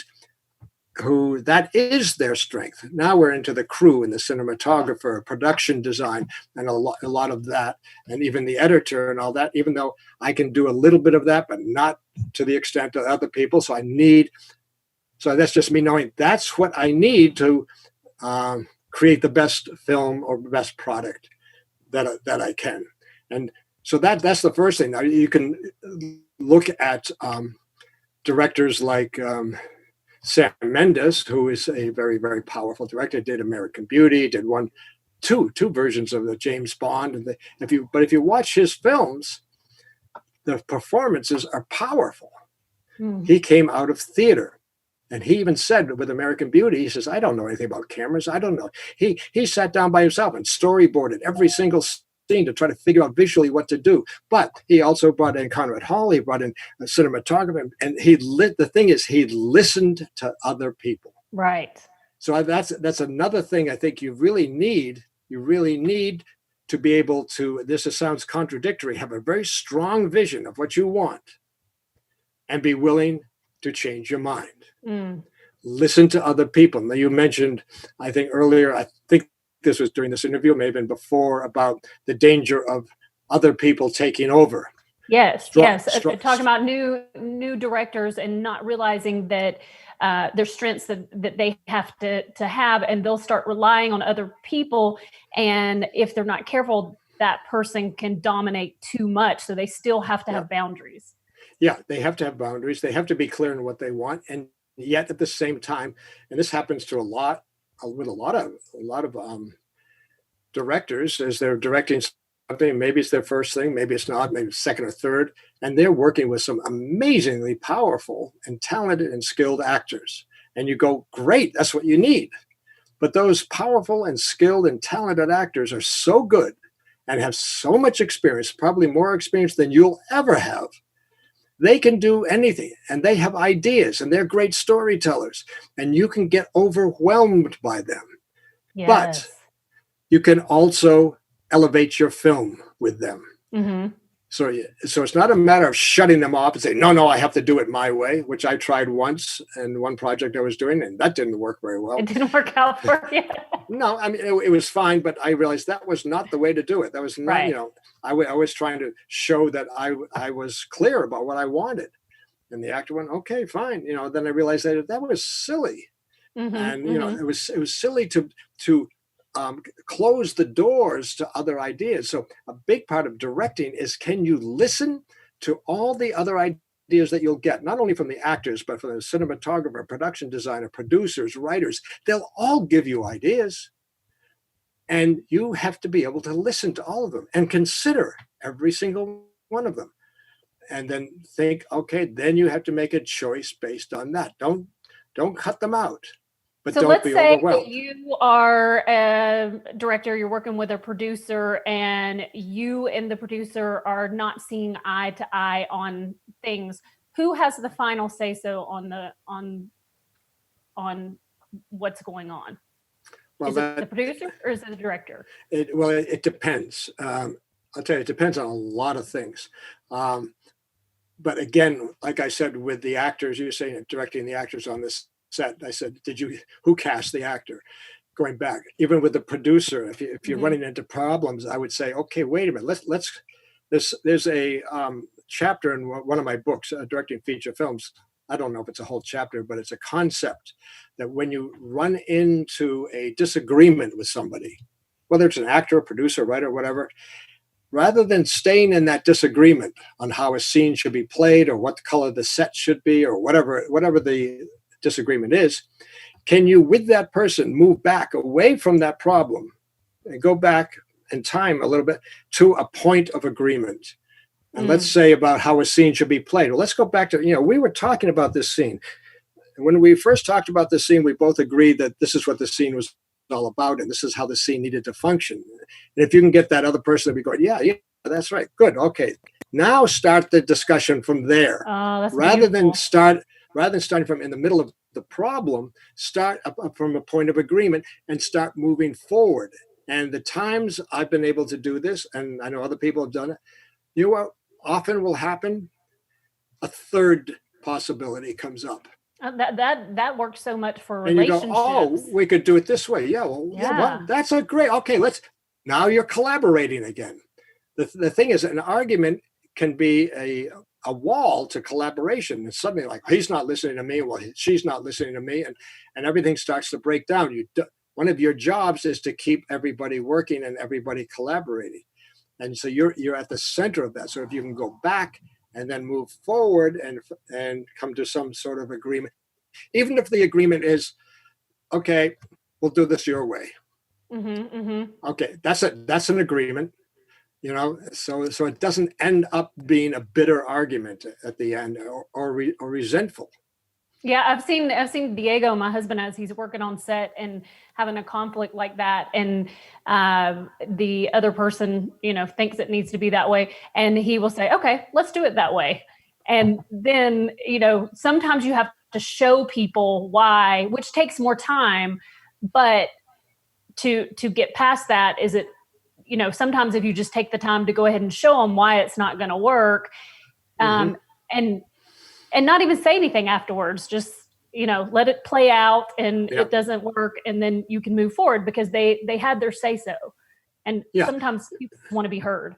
that is their strength. Now we're into the crew and the cinematographer, production design, and a lot of that, and even the editor and all that, even though I can do a little bit of that, but not to the extent of other people. So that's just me knowing that's what I need to create the best film or best product that I can. And so that's the first thing. Now you can look at directors like Sam Mendes, who is a very, very powerful director. Did American Beauty, did two versions of the James Bond. And if you watch his films, the performances are powerful. He came out of theater. And he even said with American Beauty, he says, I don't know anything about cameras. I don't know. He sat down by himself and storyboarded every single scene to try to figure out visually what to do. But he also brought in Conrad Hall. He brought in a cinematographer. And the thing is, he listened to other people. Right. So that's another thing I think you really need. You really need to be able to, sounds contradictory, have a very strong vision of what you want and be willing to change your mind. Listen to other people. Now, you mentioned, I think earlier, I think this was during this interview, maybe before, about the danger of other people taking over. Yes. Talking about new directors and not realizing that their strengths that they have to have, and they'll start relying on other people. And if they're not careful, that person can dominate too much. So they still have to have boundaries. Yeah, they have to have boundaries. They have to be clear on what they want. And yet at the same time, and this happens to a lot of directors, as they're directing something, maybe it's their first thing, maybe it's not, maybe it's second or third, and they're working with some amazingly powerful and talented and skilled actors. And you go, great, that's what you need. But those powerful and skilled and talented actors are so good and have so much experience, probably more experience than you'll ever have. They can do anything, and they have ideas, and they're great storytellers, and you can get overwhelmed by them. But Yes. you can also elevate your film with them. Mm-hmm. So it's not a matter of shutting them off and saying, no, I have to do it my way, which I tried once in one project I was doing, and that didn't work very well. It didn't work out for you. No, I mean, it was fine, but I realized that was not the way to do it. That was not, Right. I was trying to show that I was clear about what I wanted. And the actor went, okay, fine. Then I realized that was silly. Mm-hmm. And, Mm-hmm. it was silly to close the doors to other ideas. So a big part of directing is, can you listen to all the other ideas that you'll get, not only from the actors, but from the cinematographer, production designer, producers, writers. They'll all give you ideas. And you have to be able to listen to all of them and consider every single one of them. And then think, okay, then you have to make a choice based on that. Don't cut them out. But so don't let's be say overwhelmed. you are a director, you're working with a producer, and you and the producer are not seeing eye to eye on things. Who has the final say so on what's going on? Well, is it the producer or is it the director? It depends. I'll tell you, it depends on a lot of things. But again, like I said, with the actors, you're saying directing the actors on this set. I said, who cast the actor? Going back, even with the producer, if you're Mm-hmm. running into problems, I would say, okay, wait a minute. There's a chapter in one of my books, directing feature films. I don't know if it's a whole chapter, but it's a concept that when you run into a disagreement with somebody, whether it's an actor, producer, writer, whatever, rather than staying in that disagreement on how a scene should be played or what color the set should be or whatever the disagreement is, can you, with that person, move back away from that problem and go back in time a little bit to a point of agreement? And let's say about how a scene should be played. Well, let's go back to, we were talking about this scene. And when we first talked about this scene, we both agreed that this is what the scene was all about, and this is how the scene needed to function. And if you can get that other person to be going, yeah, that's right, good, okay. Now start the discussion from there. Oh, that's rather beautiful. than starting from in the middle of the problem, start from a point of agreement and start moving forward. And the times I've been able to do this, and I know other people have done it, you know what often will happen? A third possibility comes up. That works so much for and relationships. You go, oh, we could do it this way. Yeah, well, that's a great. Okay, now you're collaborating again. The thing is, an argument can be a wall to collaboration. It's suddenly like, he's not listening to me. Well, she's not listening to me, and everything starts to break down. One of your jobs is to keep everybody working and everybody collaborating. And so you're at the center of that. So if you can go back and then move forward and come to some sort of agreement, even if the agreement is, okay, we'll do this your way. Mm-hmm, mm-hmm. Okay, that's an agreement, so it doesn't end up being a bitter argument at the end or resentful. Yeah, I've seen Diego, my husband, as he's working on set and having a conflict like that, and the other person, thinks it needs to be that way, and he will say, "Okay, let's do it that way." And then, sometimes you have to show people why, which takes more time, but to get past that, is it, sometimes if you just take the time to go ahead and show them why it's not going to work, and not even say anything afterwards, just, let it play out, and it doesn't work. And then you can move forward because they had their say so. And sometimes people want to be heard.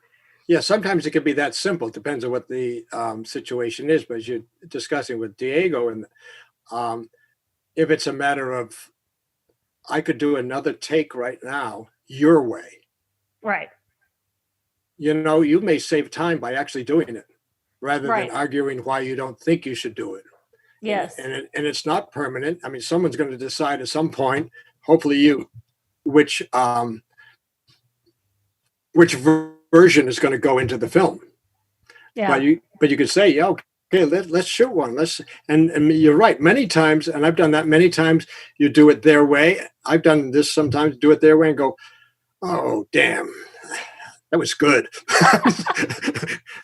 Yeah. Sometimes it can be that simple. It depends on what the situation is, but as you're discussing with Diego, and if it's a matter of, I could do another take right now, your way. Right. You may save time by actually doing it, rather than arguing why you don't think you should do it. Yes. And it's not permanent. I mean, someone's going to decide at some point, hopefully you, which version is going to go into the film. Yeah. But you could say, yeah, okay, let's shoot one. And you're right. Many times, and I've done that many times, you do it their way. I've done this sometimes, do it their way and go, oh, damn, that was good.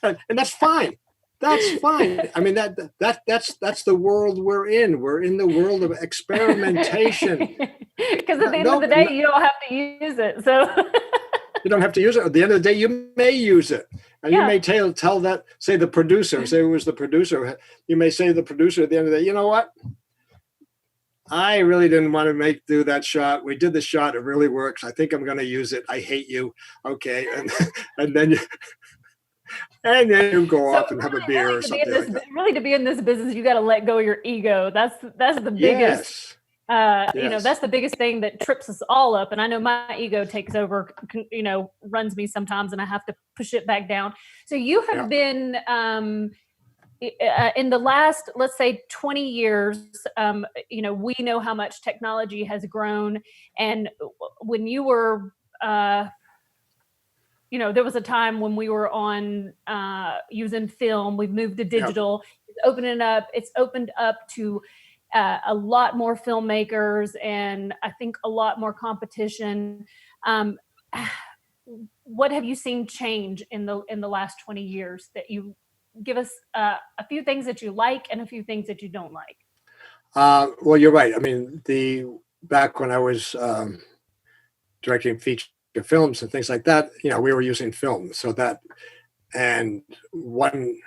And that's fine. That's fine. I mean, that's the world we're in. We're in the world of experimentation. Because at the end No, of the day, you don't have to use it. So you don't have to use it. At the end of the day, you may use it. And you yeah. may tell that, say the producer, say it was the producer, you may say to the producer at the end of the day, you know what? I really didn't want to do that shot. We did the shot. It really works. I think I'm going to use it. I hate you. Okay. And then you go off and have a beer or something like that. Really, to be in this business, you got to let go of your ego. That's the biggest. Yes. You know, that's the biggest thing that trips us all up. And I know my ego takes over, you know, runs me sometimes, and I have to push it back down. So you have been in the last, let's say, 20 years, you know, we know how much technology has grown. And when you were, you know, there was a time when we were on using film. We've moved to digital. It's opened up to a lot more filmmakers, and I think a lot more competition. What have you seen change in the last 20 years that you give us a few things that you like and a few things that you don't like? Well, you're right. I mean, back when I was directing feature films and things like that, you know, we were using film. And one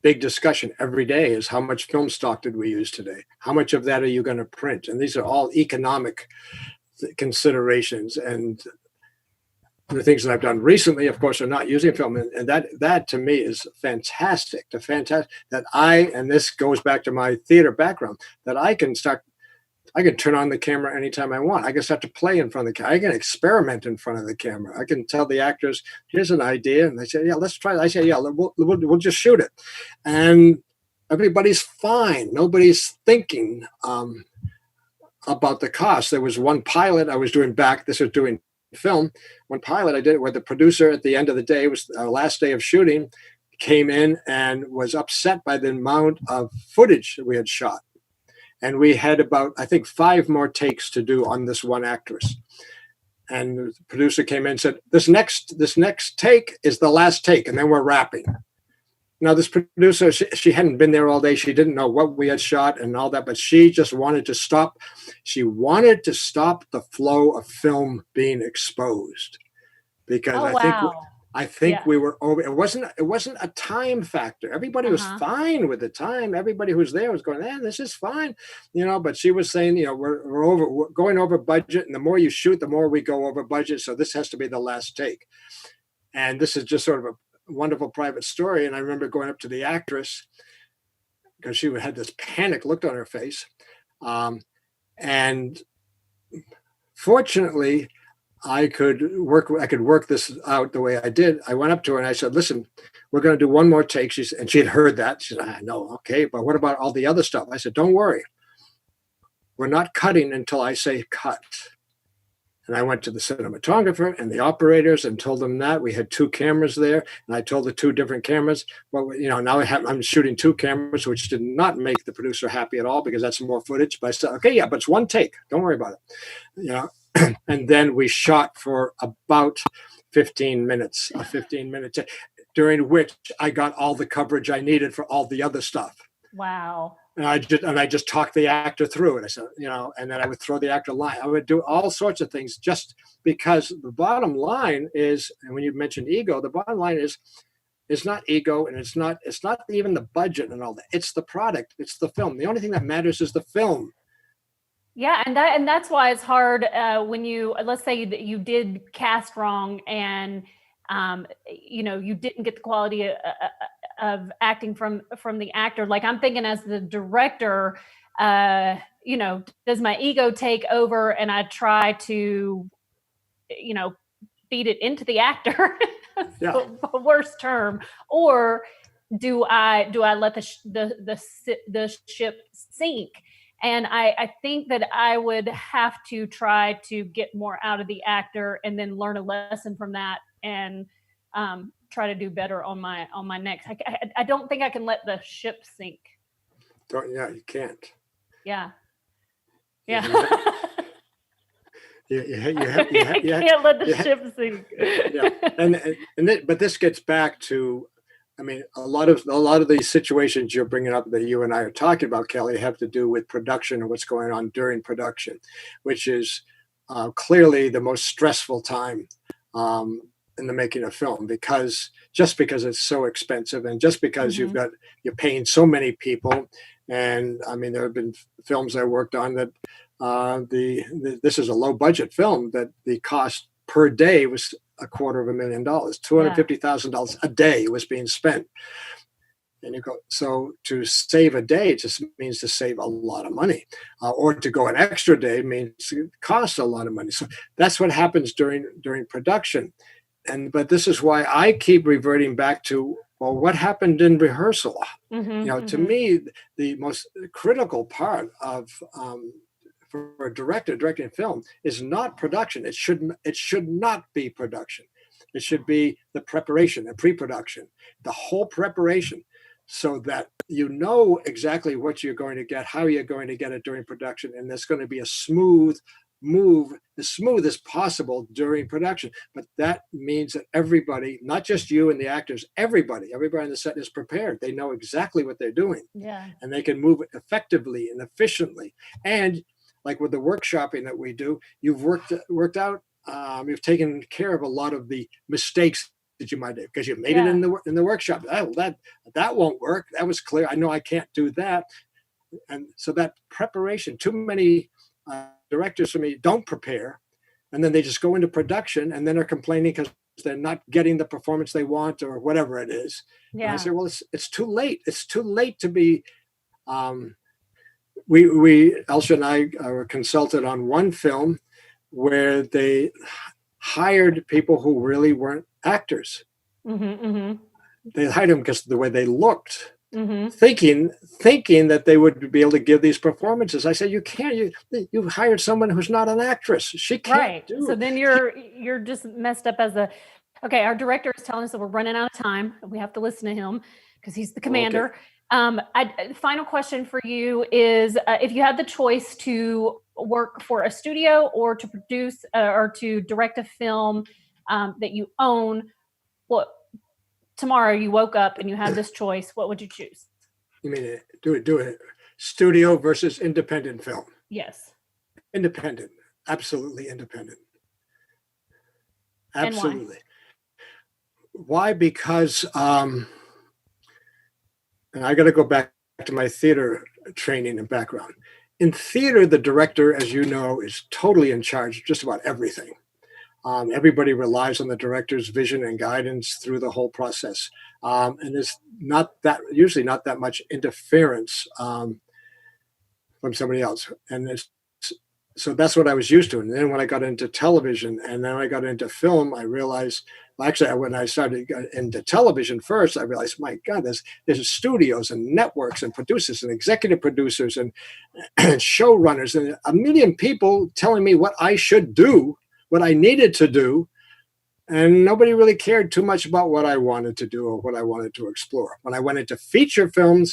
big discussion every day is how much film stock did we use today? How much of that are you going to print? And these are all economic considerations. And the things that I've done recently, of course, are not using film. And that to me is fantastic. And this goes back to my theater background, that I can turn on the camera anytime I want. I can start to play in front of the camera. I can experiment in front of the camera. I can tell the actors, here's an idea. And they say, yeah, let's try it. I say, yeah, we'll just shoot it. And everybody's fine. Nobody's thinking about the cost. There was one pilot I was doing doing film. One pilot I did where the producer at the end of the day, was our last day of shooting, came in and was upset by the amount of footage that we had shot. And we had about, I think, 5 more takes to do on this one actress. And the producer came in and said, this next take is the last take, and then we're wrapping. Now, this producer, she hadn't been there all day. She didn't know what we had shot and all that, but she just wanted to stop. She wanted to stop the flow of film being exposed, because I think we were over. It wasn't a time factor. Everybody was fine with the time. Everybody who's there was going, this is fine, you know. But she was saying, you know, we're going over budget, and the more you shoot, the more we go over budget. So this has to be the last take. And this is just sort of a wonderful private story. And I remember going up to the actress, because she had this panic look on her face, and fortunately, I could work this out the way I did. I went up to her and I said, listen, we're going to do one more take. And she had heard that. She said, I know. Okay. But what about all the other stuff? I said, don't worry. We're not cutting until I say cut. And I went to the cinematographer and the operators and told them that we had 2 cameras there. And I told the 2 different cameras, well, you know, now I'm shooting 2 cameras, which did not make the producer happy at all, because that's more footage. But I said, okay, yeah, but it's one take. Don't worry about it. You know. And then we shot for about 15 minutes, a 15-minute take, during which I got all the coverage I needed for all the other stuff. Wow. And I just talked the actor through it. I said, you know, and then I would throw the actor line. I would do all sorts of things, just because the bottom line is, and when you mentioned ego, the bottom line is, it's not ego, and it's not even the budget and all that. It's the product. It's the film. The only thing that matters is the film. Yeah, and that's why it's hard when let's say that you did cast wrong, and you know, you didn't get the quality of acting from the actor. Like, I'm thinking as the director, you know, does my ego take over and I try to, you know, feed it into the actor, the worst term, or do I let the ship sink? And I think that I would have to try to get more out of the actor, and then learn a lesson from that, and try to do better on my next. I don't think I can let the ship sink. You can't. Yeah. You can't let the ship sink. Yeah, but this gets back to I mean, a lot of these situations you're bringing up that you and I are talking about, Kelly, have to do with production and what's going on during production, which is clearly the most stressful time um, in the making of film, because just because it's so expensive, and just because Hmm. you're paying so many people. And I mean, there have been films I worked on that this is a low budget film that the cost per day was $250,000, Yeah. $250,000 a day was being spent. And you go, so to save a day just means to save a lot of money, or to go an extra day means it costs a lot of money. So that's what happens during production. And but this is why I keep reverting back to, well, what happened in rehearsal? Hmm. To Hmm. me, the most critical part of for a director directing film is not production. It should not be production. It should be the preparation and pre-production, the whole preparation, so that you know exactly what you're going to get, how you're going to get it during production, and there's going to be a smooth move, as smooth as possible during production. But that means that everybody, not just you and the actors, everybody on the set is prepared. They know exactly what they're doing, Yeah. and they can move effectively and efficiently. And like with the workshopping that we do, you've worked out. You've taken care of a lot of the mistakes that you might have, because you made it Yeah. in the workshop. Oh, that won't work. That was clear. I know I can't do that. And so that preparation. Too many directors for me don't prepare, and then they just go into production and then are complaining because they're not getting the performance they want or whatever it is. And I Yeah. say, well, it's too late. It's too late to be. Um, we Elsha and I were consulted on one film where they hired people who really weren't actors. Hmm. Hmm. They hired them because of the way they looked, Hmm. thinking that they would be able to give these performances. I said, you can't. You hired someone who's not an actress. She can't Right. So do. then you're just messed up as a, okay, our director is telling us that we're running out of time. We have to listen to him because he's the Okay. commander. Final question for you is, if you had the choice to work for a studio or to produce or to direct a film that you own, what, tomorrow you woke up and you had this choice, what would you choose? You mean do it? Studio versus independent film. Yes. Independent. Absolutely independent. And why? Absolutely. Why? Because and I got to go back to my theater training and background. In theater, the director, as you know, is totally in charge of just about everything. Everybody relies on the director's vision and guidance through the whole process, and there's usually not that much interference from somebody else. And so that's what I was used to. And then when I got into television and then I got into film, I realized, well, actually, when I started into television first, I realized, my God, there's studios and networks and producers and executive producers and, and showrunners and a million people telling me what I should do, what I needed to do. And nobody really cared too much about what I wanted to do or what I wanted to explore. When I went into feature films,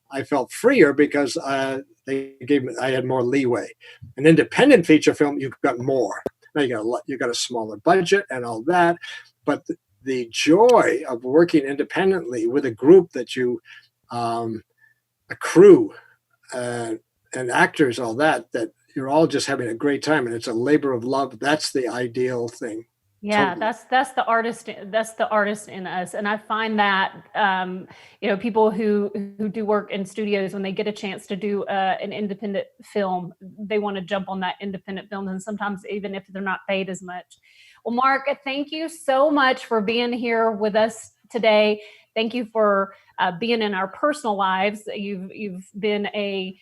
I felt freer because I had more leeway. An independent feature film, you've got more. Now you got a smaller budget and all that, but the joy of working independently with a group that a crew, uh, and actors, all that you're all just having a great time, and it's a labor of love. That's the ideal thing. Yeah, Totally. that's the artist in us. And I find that people who do work in studios, when they get a chance to do an independent film, they want to jump on that independent film, and sometimes even if they're not paid as much. Well, Mark, thank you so much for being here with us today. Thank you for being in our personal lives. You've been You're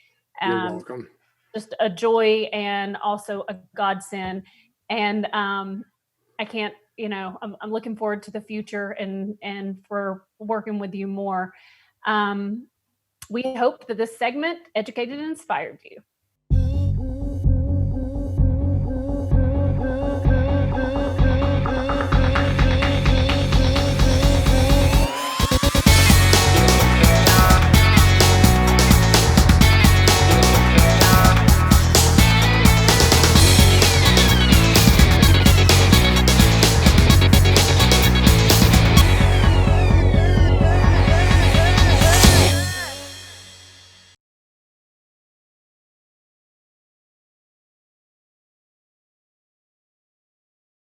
um, welcome. just a joy and also a godsend. And I can't, I'm looking forward to the future and for working with you more. We hope that this segment educated and inspired you.